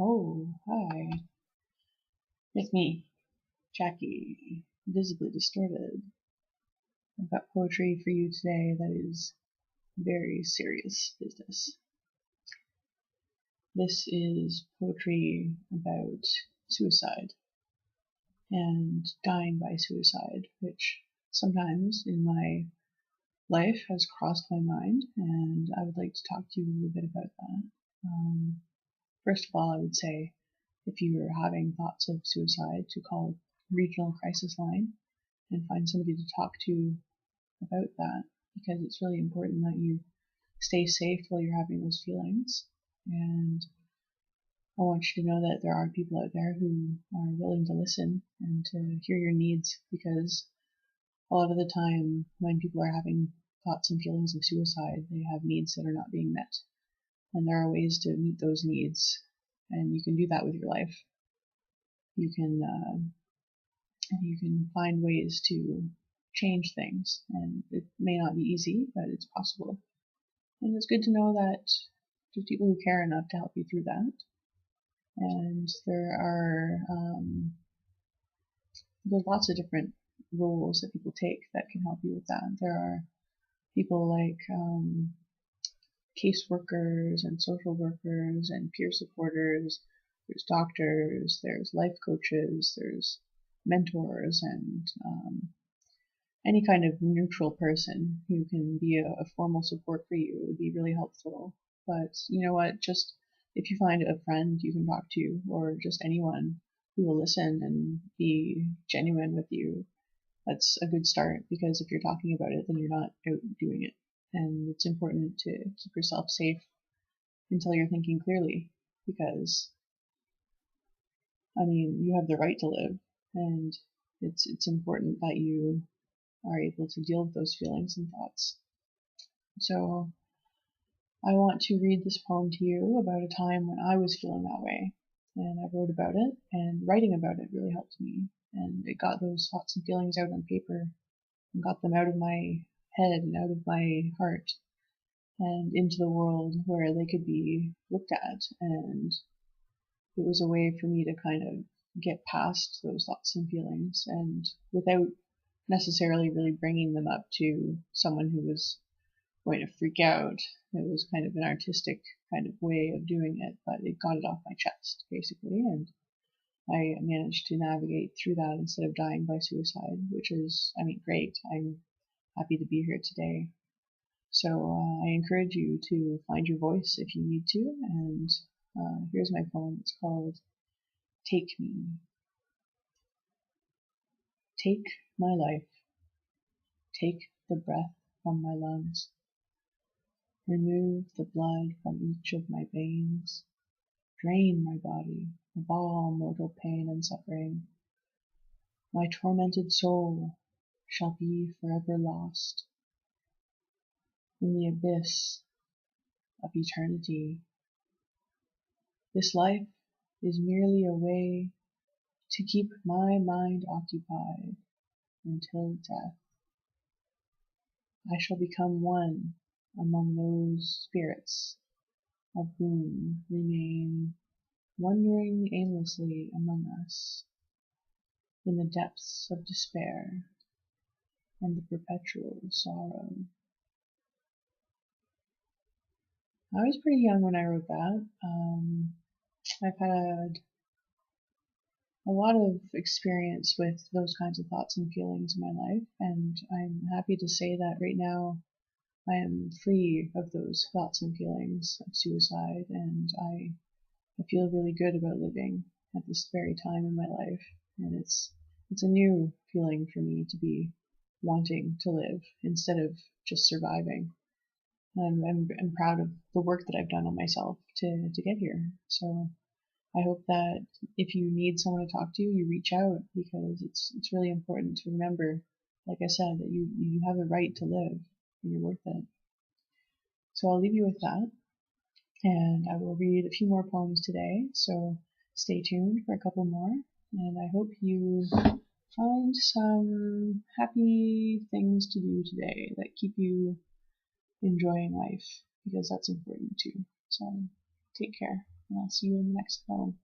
Oh, hi. It's me, Jacki, visibly distorted. I've got poetry for you today that is very serious business. This is poetry about suicide and dying by suicide, which sometimes in my life has crossed my mind, and I would like to talk to you a little bit about that. First of all, I would say if you're having thoughts of suicide, to call a regional crisis line and find somebody to talk to about that, because it's really important that you stay safe while you're having those feelings. And I want you to know that there are people out there who are willing to listen and to hear your needs, because a lot of the time when people are having thoughts and feelings of suicide, they have needs that are not being met. And there are ways to meet those needs, and you can do that with your life. You can find ways to change things, and it may not be easy, but it's possible. And it's good to know that there's people who care enough to help you through that. And there's lots of different roles that people take that can help you with that. There are people like caseworkers and social workers and peer supporters. There's doctors, there's life coaches, there's mentors, and any kind of neutral person who can be a formal support for you would be really helpful. But you know what? Just if you find a friend you can talk to, or just anyone who will listen and be genuine with you, that's a good start, because if you're talking about it, then you're not out doing it. And it's important to keep yourself safe until you're thinking clearly, because, I mean, you have the right to live, and it's important that you are able to deal with those feelings and thoughts. So I want to read this poem to you about a time when I was feeling that way, and I wrote about it, and writing about it really helped me, and it got those thoughts and feelings out on paper and got them out of my head and out of my heart and into the world where they could be looked at. And it was a way for me to kind of get past those thoughts and feelings, and without necessarily really bringing them up to someone who was going to freak out. It was kind of an artistic kind of way of doing it, but it got it off my chest, basically, and I managed to navigate through that instead of dying by suicide, which is, I mean, great. I'm happy to be here today. So I encourage you to find your voice if you need to, and here's my poem. It's called Take Me. Take my life. Take the breath from my lungs. Remove the blood from each of my veins. Drain my body of all mortal pain and suffering. My tormented soul shall be forever lost in the abyss of eternity. This life is merely a way to keep my mind occupied until death. I shall become one among those spirits of whom remain wandering aimlessly among us in the depths of despair and the perpetual sorrow. I was pretty young when I wrote that. I've had a lot of experience with those kinds of thoughts and feelings in my life, and I'm happy to say that right now I am free of those thoughts and feelings of suicide, and I feel really good about living at this very time in my life, and it's a new feeling for me to be wanting to live instead of just surviving. I'm proud of the work that I've done on myself to get here. So I hope that if you need someone to talk to, you reach out, because it's really important to remember, like I said, that you have the right to live and you're worth it. So I'll leave you with that, and I will read a few more poems today, so stay tuned for a couple more, and I hope you find some happy things to do today that keep you enjoying life, because that's important too. So take care. and I'll see you in the next poem.